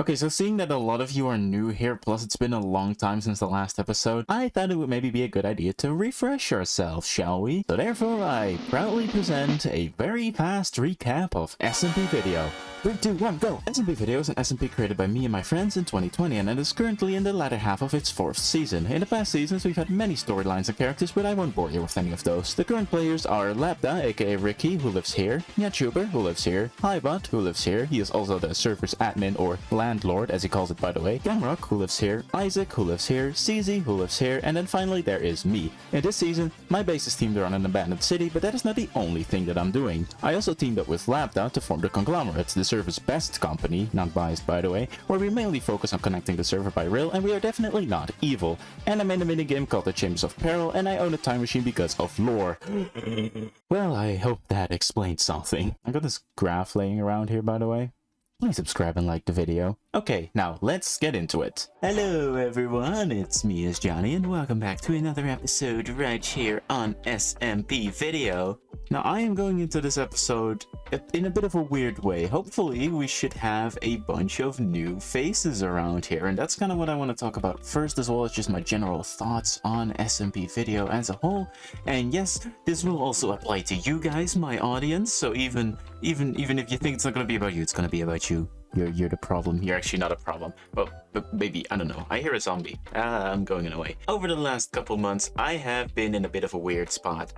Okay, so seeing that a lot of you are new here, plus it's been a long time since the last episode, I thought it would maybe be a good idea to refresh ourselves, shall we? So therefore, I proudly present a very fast recap of SMPVideo. 3, 2, 1, go! SMPVideo is an SMP created by me and my friends in 2020, and it is currently in the latter half of its 4th season. In the past seasons, we've had many storylines and characters, but I won't bore you with any of those. The current players are Labda, aka Ricky, who lives here, Nyatuber, who lives here, Highbot, who lives here, he is also the server's admin, or landlord, as he calls it by the way, Gamrock, who lives here, Isaac, who lives here, CZ, who lives here, and then finally there is me. In this season, my base is teamed around an abandoned city, but that is not the only thing that I'm doing. I also teamed up with Labda to form the Conglomerate, the server's best company, not biased by the way, where we mainly focus on connecting the server by rail, and we are definitely not evil. And I'm in a minigame called the Chambers of Peril, and I own a time machine because of lore. Well, I hope that explains something. I got this graph laying around here by the way. Please subscribe and like the video. Okay, now let's get into it. Hello everyone, it's me as Johnny, and welcome back to another episode right here on SMPVideo. Now I am going into this episode in a bit of a weird way. Hopefully we should have a bunch of new faces around here, and that's kind of what I want to talk about first, as well as just my general thoughts on SMPVideo as a whole. And yes, this will also apply to you guys, my audience, so even if you think it's not going to be about you, it's going to be about you. You're the problem. You're actually not a problem. Well, but maybe, I don't know. I hear a zombie. I'm going away. Over the last couple months, I have been in a bit of a weird spot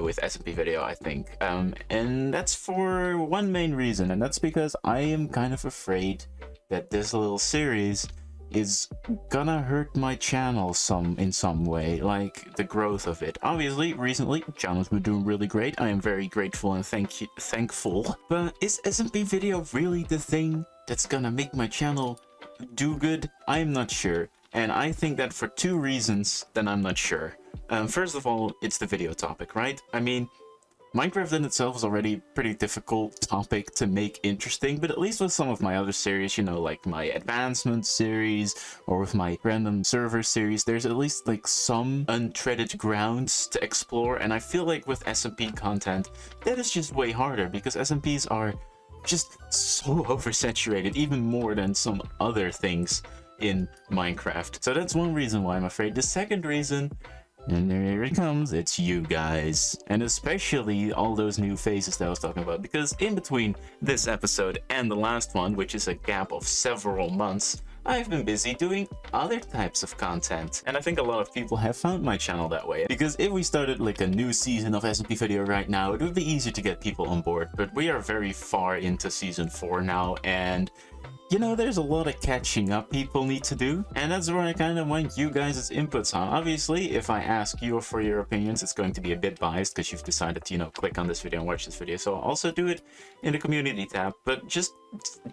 with SMPVideo, I think. And that's for one main reason, and that's because I am kind of afraid that this little series is gonna hurt my channel in some way, like the growth of it. Obviously, recently, channel's been doing really great. I am very grateful and thankful. But is SMPVideo really the thing that's gonna make my channel do good? I'm not sure. And I think that for 2 reasons, then I'm not sure. First of all, it's the video topic, right? I mean, Minecraft in itself is already a pretty difficult topic to make interesting, but at least with some of my other series, you know, like my advancement series or with my random server series, there's at least like some untreaded grounds to explore. And I feel like with SMP content, that is just way harder because SMPs are just so oversaturated, even more than some other things in Minecraft. So that's one reason why I'm afraid. The second reason, and here it comes, it's you guys. And especially all those new faces that I was talking about. Because in between this episode and the last one, which is a gap of several months, I've been busy doing other types of content. And I think a lot of people have found my channel that way. Because if we started like a new season of SMPVideo right now, it would be easier to get people on board. But we are very far into season 4 now, and you know, there's a lot of catching up people need to do, and that's where I kind of want you guys' inputs on. Obviously, if I ask you for your opinions, it's going to be a bit biased because you've decided to, you know, click on this video and watch this video. So I'll also do it in the community tab, but just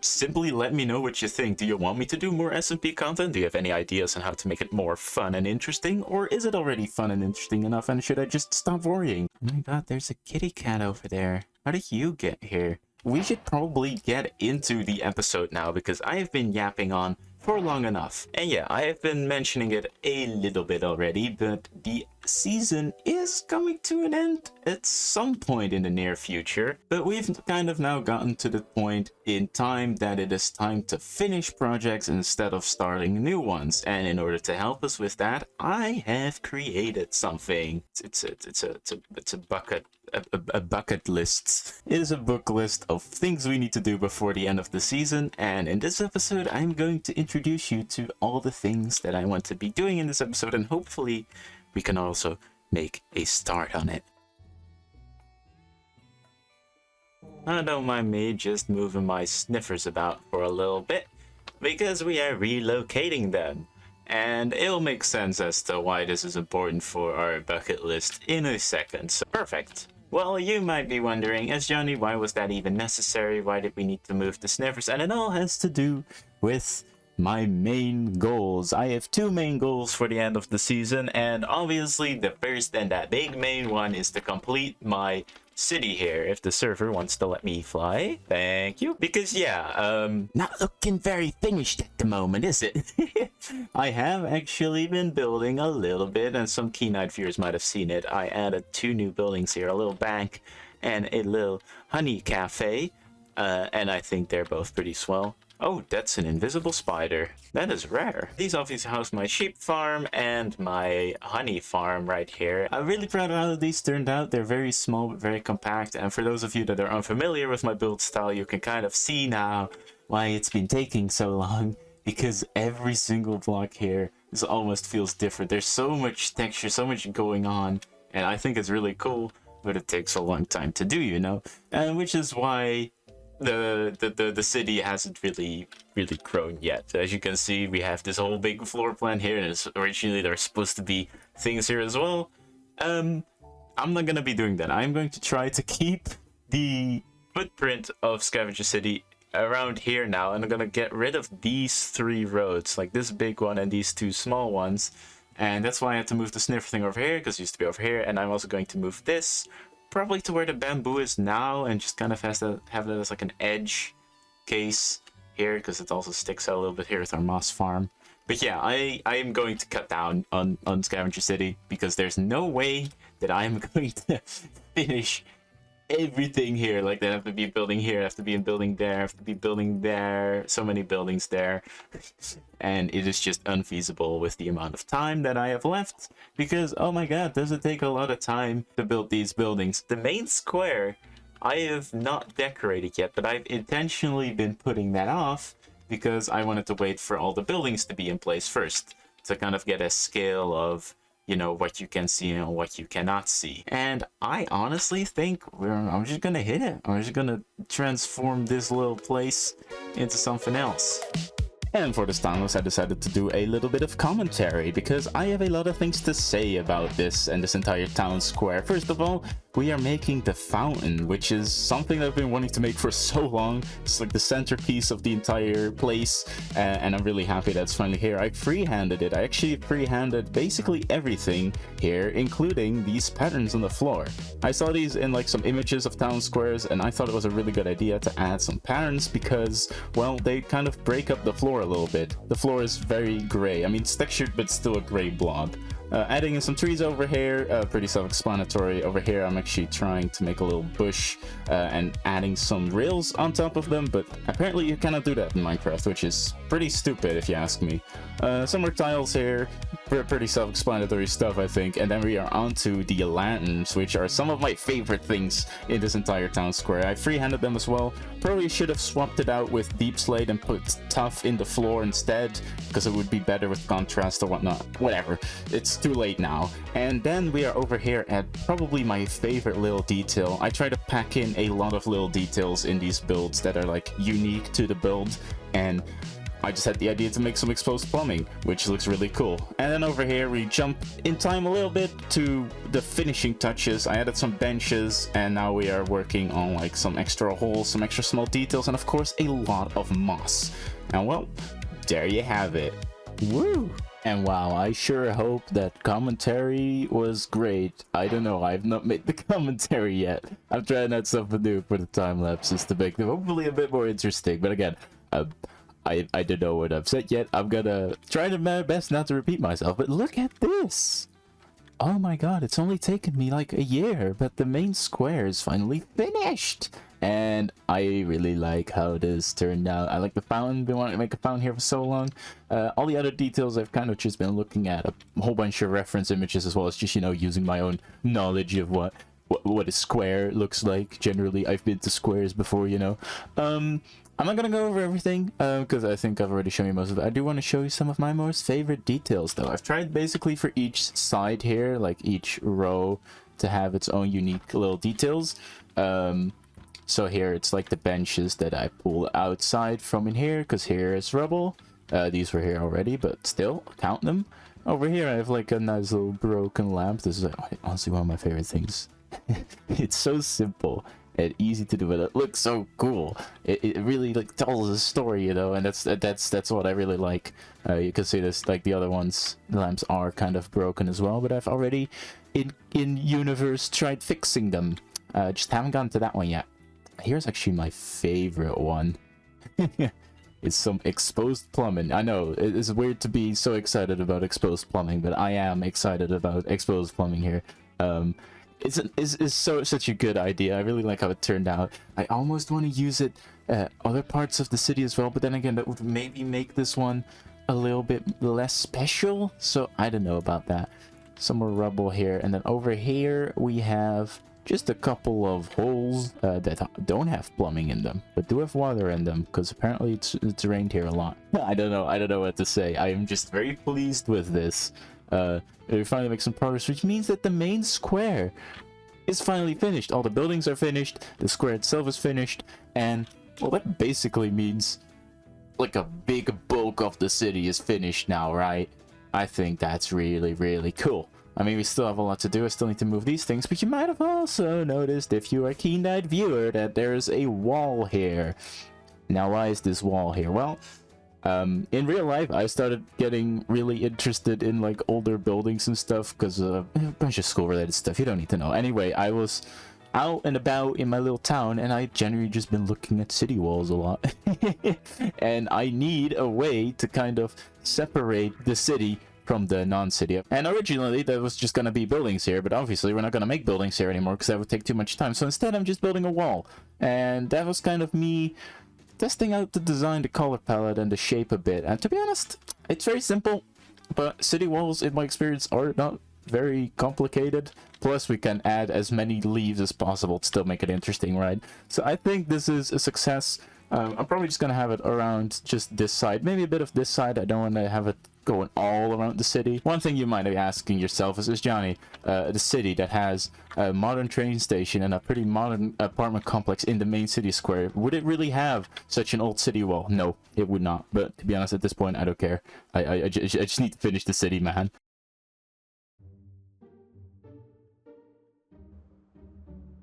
simply let me know what you think. Do you want me to do more SMP content? Do you have any ideas on how to make it more fun and interesting? Or is it already fun and interesting enough, and should I just stop worrying? Oh my god, there's a kitty cat over there. How did you get here? We should probably get into the episode now because I have been yapping on for long enough. And yeah, I have been mentioning it a little bit already, but the season is coming to an end at some point in the near future. But we've kind of now gotten to the point in time that it is time to finish projects instead of starting new ones. And in order to help us with that, I have created something. It's a bucket. A bucket list. It is a book list of things we need to do before the end of the season, and in this episode I'm going to introduce you to all the things that I want to be doing in this episode, and hopefully we can also make a start on it. Don't mind me just moving my sniffers about for a little bit, because we are relocating them. And it'll make sense as to why this is important for our bucket list in a second. So perfect. Well, you might be wondering, as Johnny, why was that even necessary? Why did we need to move the sniffers? And it all has to do with my main goals. I have 2 main goals for the end of the season, and obviously the first and that big main one is to complete my city here, if the server wants to let me fly. Thank you. Because yeah, not looking very finished at the moment, is it? I have actually been building a little bit, and some keen-eyed viewers might have seen it. I added 2 new buildings here, a little bank and a little honey cafe, and I think they're both pretty swell. Oh, that's an invisible spider. That is rare. These obviously house my sheep farm and my honey farm right here. I'm really proud of how these turned out. They're very small but very compact, and for those of you that are unfamiliar with my build style, you can kind of see now why it's been taking so long, because every single block here almost feels different. There's so much texture, so much going on, and I think it's really cool, but it takes a long time to do, you know? And which is why the city hasn't really grown yet. As you can see, we have this whole big floor plan here, and originally there's supposed to be things here as well. I'm not gonna be doing that. I'm going to try to keep the footprint of Scavenger City around here now, and I'm gonna get rid of these 3 roads, like this big one and these 2 small ones. And that's why I had to move the sniffer thing over here, because it used to be over here. And I'm also going to move this probably to where the bamboo is now, and just kind of have that as like an edge case here, because it also sticks out a little bit here with our moss farm. But yeah, I am going to cut down on Scavenger City, because there's no way that I'm going to finish everything here. Like, they have to be a building here, have to be a building there, have to be building there, so many buildings there. And it is just unfeasible with the amount of time that I have left, because oh my god, does it take a lot of time to build these buildings. The main square I have not decorated yet, but I've intentionally been putting that off because I wanted to wait for all the buildings to be in place first, to kind of get a scale of, you know, what you can see and what you cannot see. And I honestly think I'm just gonna hit it. I'm just gonna transform this little place into something else. And for this timelapse, I decided to do a little bit of commentary, because I have a lot of things to say about this and this entire town square. First of all, we are making the fountain, which is something that I've been wanting to make for so long. It's like the centerpiece of the entire place, and I'm really happy that's finally here. I free-handed it. I actually free-handed basically everything here, including these patterns on the floor. I saw these in like some images of town squares, and I thought it was a really good idea to add some patterns because, well, they kind of break up the floor a little bit. The floor is very gray. I mean, it's textured, but still a gray blob. Adding in some trees over here, pretty self-explanatory. Over here, I'm actually trying to make a little bush and adding some rails on top of them, but apparently you cannot do that in Minecraft, which is pretty stupid if you ask me. Some more tiles here, pretty self-explanatory stuff, I think. And then we are onto the lanterns, which are some of my favorite things in this entire town square. I free-handed them as well. Probably should have swapped it out with deep slate and put tough in the floor instead, because it would be better with contrast or whatnot. Whatever, it's too late now. And then we are over here at probably my favorite little detail. I try to pack in a lot of little details in these builds that are like unique to the build, and I just had the idea to make some exposed plumbing, which looks really cool. And then over here we jump in time a little bit to the finishing touches. I added some benches, and now we are working on like some extra holes, some extra small details, and of course a lot of moss. And well, there you have it. Woo! And wow, I sure hope that commentary was great. I don't know, I've not made the commentary yet. I'm trying out something new for the time lapses to make them hopefully a bit more interesting. But again, I don't know what I've said yet. I'm gonna try my best not to repeat myself, but look at this! Oh my god, it's only taken me like a year, but the main square is finally finished! And I really like how this turned out. I like the fountain, been wanting to make a fountain here for so long. All the other details I've kind of just been looking at, a whole bunch of reference images, as well as just, you know, using my own knowledge of what a square looks like. Generally, I've been to squares before, you know. I'm not gonna go over everything, because I think I've already shown you most of it. I do want to show you some of my most favorite details, though. I've tried basically for each side here, like each row, to have its own unique little details. So here it's like the benches that I pull outside from in here, because here is rubble. These were here already, but still, count them. Over here I have like a nice little broken lamp. This is like, honestly one of my favorite things. It's so simple and easy to do, but it looks so cool. It really like tells a story, you know, and that's what I really like. You can see this, like the other ones, the lamps are kind of broken as well, but I've already in universe tried fixing them. Just haven't gotten to that one yet. Here's actually my favorite one. It's some exposed plumbing. I know it's weird to be so excited about exposed plumbing, but I am excited about exposed plumbing here. is such a good idea. I really like how it turned out. I almost want to use it other parts of the city as well, but then again, that would maybe make this one a little bit less special. So I don't know about that. Some more rubble here, and then over here we have just a couple of holes that don't have plumbing in them, but do have water in them, because apparently it's rained here a lot. I don't know what to say. I am just very pleased with this. We finally make some progress, which means that the main square is finally finished. All the buildings are finished, the square itself is finished, and well, that basically means like a big bulk of the city is finished now, right? I think that's really cool. I mean, we still have a lot to do. I still need to move these things, but you might have also noticed, if you are a keen-eyed viewer, that there's a wall here. Now, why is this wall here? Well, in real life, I started getting really interested in like older buildings and stuff because a bunch of school-related stuff. You don't need to know. Anyway, I was out and about in my little town, and I generally just been looking at city walls a lot. And I need a way to kind of separate the city from the non-city. And originally there was just gonna be buildings here, but obviously we're not gonna make buildings here anymore because that would take too much time. So instead I'm just building a wall, and that was kind of me testing out the design, the color palette, and the shape a bit. And to be honest, it's very simple, but city walls in my experience are not very complicated. Plus we can add as many leaves as possible to still make it interesting, right? So I think this is a success. I'm probably just gonna have it around just this side, maybe a bit of this side. I don't want to have it going all around the city. One thing you might be asking yourself is Johnny, the city that has a modern train station and a pretty modern apartment complex in the main city square, would it really have such an old city wall? No, it would not. But to be honest, at this point, I don't care. I just need to finish the city, man.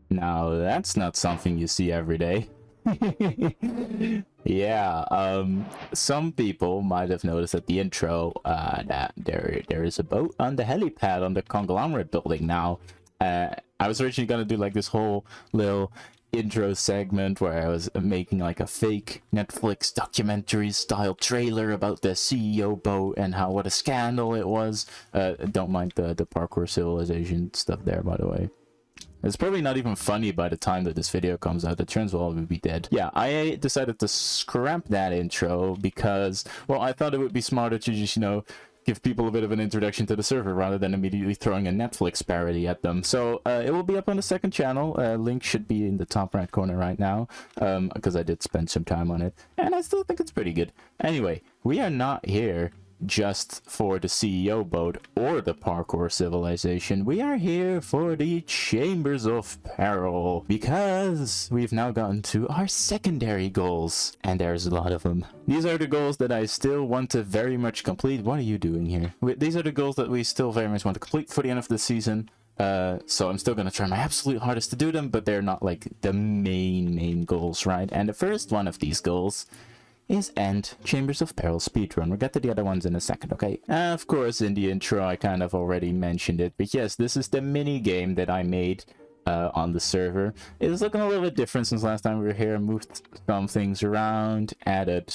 Now, that's not something you see every day. Yeah, some people might have noticed at the intro that there is a boat on the helipad on the conglomerate building now. I was originally gonna do like this whole little intro segment where I was making like a fake Netflix documentary style trailer about the CEO boat and how what a scandal it was. Don't mind the parkour civilization stuff there, by the way. It's probably not even funny by the time that this video comes out. The trends will all be dead. Yeah, I decided to scrap that intro because, well, I thought it would be smarter to just, you know, give people a bit of an introduction to the server rather than immediately throwing a Netflix parody at them. So it will be up on the second channel. Link should be in the top right corner right now, because I did spend some time on it, and I still think it's pretty good. Anyway, we are not here just for the CEO boat or the parkour civilization. We are here for the Chambers of Peril, because we've now gotten to our secondary goals, and there's a lot of them. These are the goals that I still want to very much complete. What are you doing here? These are the goals that we still very much want to complete for the end of the season. So I'm still gonna try my absolute hardest to do them, but they're not like the main goals, right? And the first one of these goals is end Chambers of Peril speedrun. We'll get to the other ones in a second, okay? Of course, in the intro, I kind of already mentioned it, but yes, this is the mini game that I made on the server. It's looking a little bit different since last time we were here. I moved some things around, added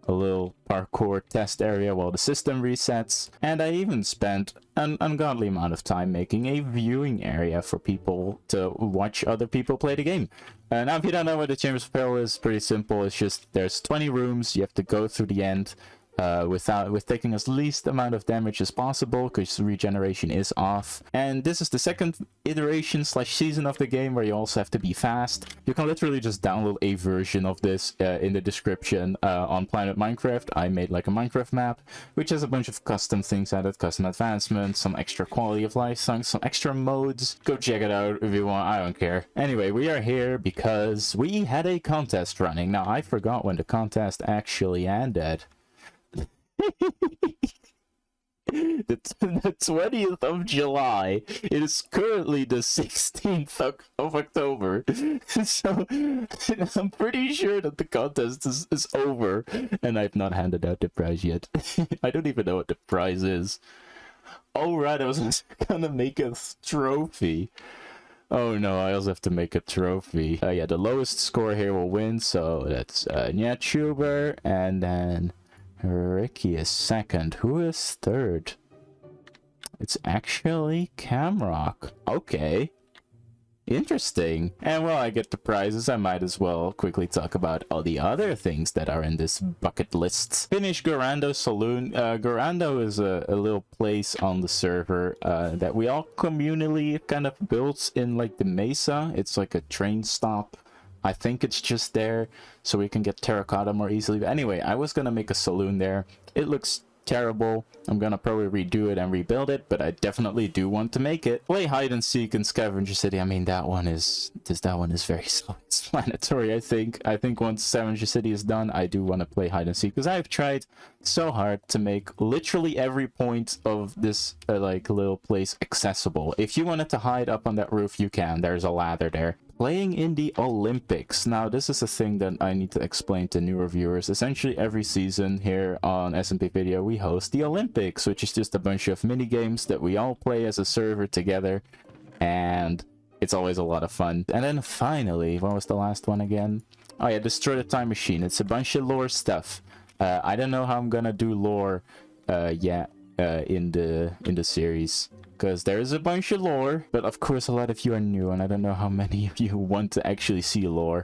a little parkour test area while the system resets, and I even spent an ungodly amount of time making a viewing area for people to watch other people play the game. Now, if you don't know what the Chambers of Peril is, pretty simple. It's just there's 20 rooms. You have to go through the end with taking as least amount of damage as possible, because regeneration is off. And this is the second iteration / season of the game where you also have to be fast. You can literally just download a version of this in the description on Planet Minecraft. I made like a Minecraft map which has a bunch of custom things added, custom advancements, some extra quality of life songs, some extra modes. Go check it out if you want. I don't care. Anyway, we are here because we had a contest running. Now, I forgot when the contest actually ended. The 20th of July. It is currently the 16th of October. So I'm pretty sure that the contest is over, and I've not handed out the prize yet. I don't even know what the prize is. Oh right, I was gonna make a trophy. Oh no, I also have to make a trophy. Yeah, the lowest score here will win, so that's Nyatchuber, and then Ricky is second. Who is third? It's actually Camrock. Okay. Interesting. And while I get the prizes, I might as well quickly talk about all the other things that are in this bucket list. Finish Gorando Saloon. Gorando is a little place on the server that we all communally kind of built in like the mesa. It's like a train stop. I think it's just there so we can get terracotta more easily. But anyway, I was gonna make a saloon there. It looks terrible. I'm gonna probably redo it and rebuild it, but I definitely do want to make it. Play hide and seek in Scavenger City. I mean, that one is very self-explanatory. I think once Scavenger City is done, I do want to play hide and seek, because I've tried so hard to make literally every point of this like little place accessible. If you wanted to hide up on that roof, you can. There's a ladder there. Playing in the Olympics. Now, this is a thing that I need to explain to newer viewers. Essentially, every season here on SMPVideo, we host the Olympics, which is just a bunch of mini games that we all play as a server together, and it's always a lot of fun. And then finally, what was the last one again? Oh yeah, Destroy the Time Machine. It's a bunch of lore stuff. I don't know how I'm gonna do lore yet in the series, because there is a bunch of lore, but of course a lot of you are new, and I don't know how many of you want to actually see lore.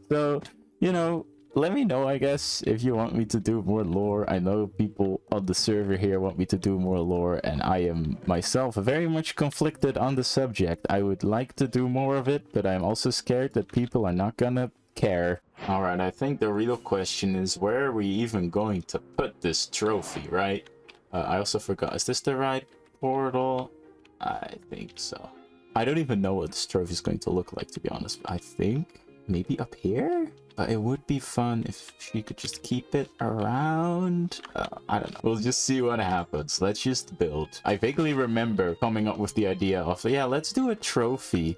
So, you know, let me know, I guess, if you want me to do more lore. I know people on the server here want me to do more lore, and I am myself very much conflicted on the subject. I would like to do more of it, but I'm also scared that people are not gonna care. Alright, I think the real question is, where are we even going to put this trophy, right? I also forgot, is this the right portal? I think so. I don't even know what this trophy is going to look like, to be honest. I think maybe up here? But it would be fun if she could just keep it around. I don't know. We'll just see what happens. Let's just build. I vaguely remember coming up with the idea of, yeah, let's do a trophy.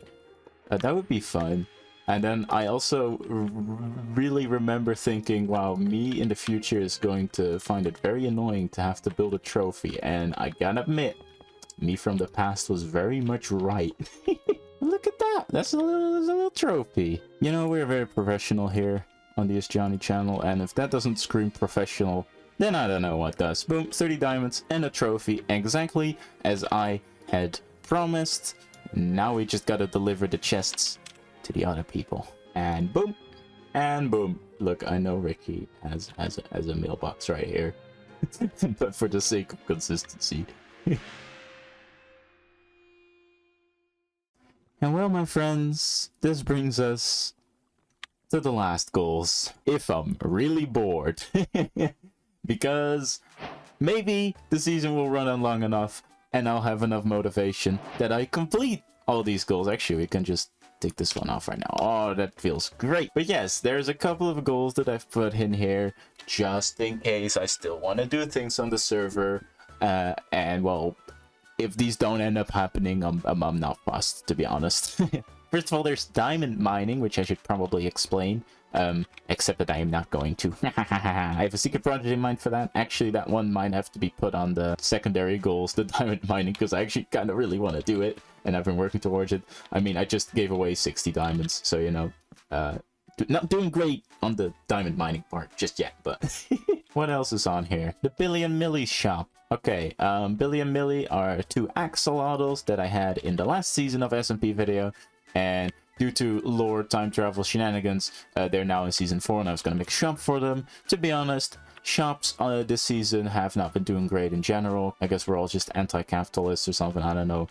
That would be fun. And then I also really remember thinking, wow, me in the future is going to find it very annoying to have to build a trophy. And I gotta admit, me from the past was very much right. Look at that. That's a little trophy. You know, we're very professional here on the Johnny channel. And if that doesn't scream professional, then I don't know what does. Boom, 30 diamonds and a trophy, exactly as I had promised. Now we just gotta deliver the chests to the other people, and boom, and boom. Look, I know Ricky has a mailbox right here, but for the sake of consistency. And well, my friends, this brings us to the last goals. If I'm really bored, because maybe the season will run on long enough and I'll have enough motivation that I complete all these goals. Actually, we can just take this one off right now. Oh, that feels great. But yes, there's a couple of goals that I've put in here just in case I still want to do things on the server. And well, if these don't end up happening, I'm not fussed, to be honest. First of all, there's diamond mining, which I should probably explain. Except that I am not going to. I have a secret project in mind for that. Actually, that one might have to be put on the secondary goals, the diamond mining, because I actually kind of really want to do it, and I've been working towards it. I mean, I just gave away 60 diamonds, so, you know, not doing great on the diamond mining part just yet, but... What else is on here? The Billy and Millie shop. Okay, Billy and Millie are two axolotls that I had in the last season of SMPVideo, and due to lore time travel shenanigans, they're now in season 4, and I was going to make a shop for them. To be honest, shops this season have not been doing great in general. I guess we're all just anti-capitalists or something, I don't know.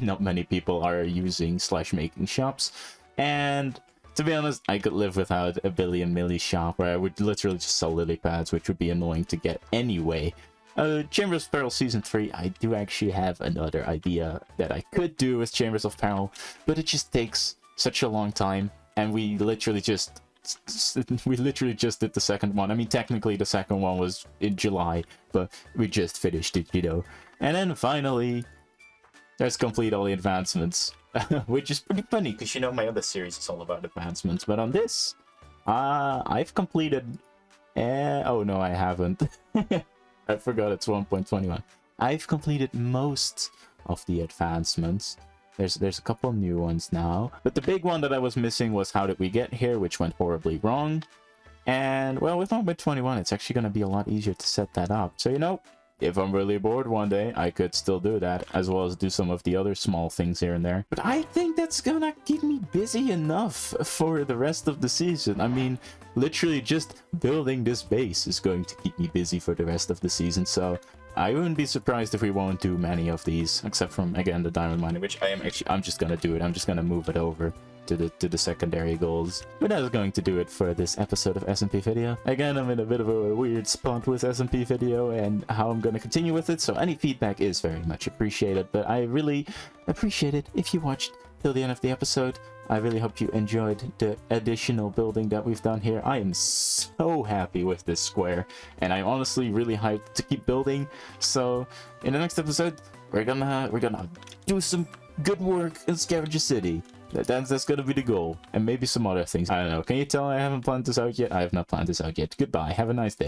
Not many people are using / making shops. And to be honest, I could live without a Billy and Millie shop where I would literally just sell lily pads, which would be annoying to get anyway. Chambers of Peril Season 3, I do actually have another idea that I could do with Chambers of Peril, but it just takes such a long time, and we literally just did the second one. I mean, technically the second one was in July, but we just finished it, you know. And then finally, let's complete all the advancements, which is pretty funny, because you know my other series is all about advancements, but on this, I've completed... oh no, I haven't. I forgot it's 1.21. I've completed most of the advancements. There's a couple new ones now. But the big one that I was missing was How Did We Get Here, which went horribly wrong. And, well, with 1.21, it's actually going to be a lot easier to set that up. So, you know, if I'm really bored one day, I could still do that, as well as do some of the other small things here and there. But I think that's gonna keep me busy enough for the rest of the season. I mean, literally just building this base is going to keep me busy for the rest of the season, so I wouldn't be surprised if we won't do many of these, except from, again, the diamond miner, which I'm just gonna do it. I'm just gonna move it over to the secondary goals. But that is going to do it for this episode of SMP Video. Again, I'm in a bit of a weird spot with SMP Video and how I'm going to continue with it, so any feedback is very much appreciated, but I really appreciate it if you watched till the end of the episode. I really hope you enjoyed the additional building that we've done here. I am so happy with this square, and I'm honestly really hyped to keep building. So in the next episode, we're gonna do some good work in Scavenger City. That's gonna be the goal, and maybe some other things. I don't know. Can you tell I haven't planned this out yet? I have not planned this out yet. Goodbye. Have a nice day.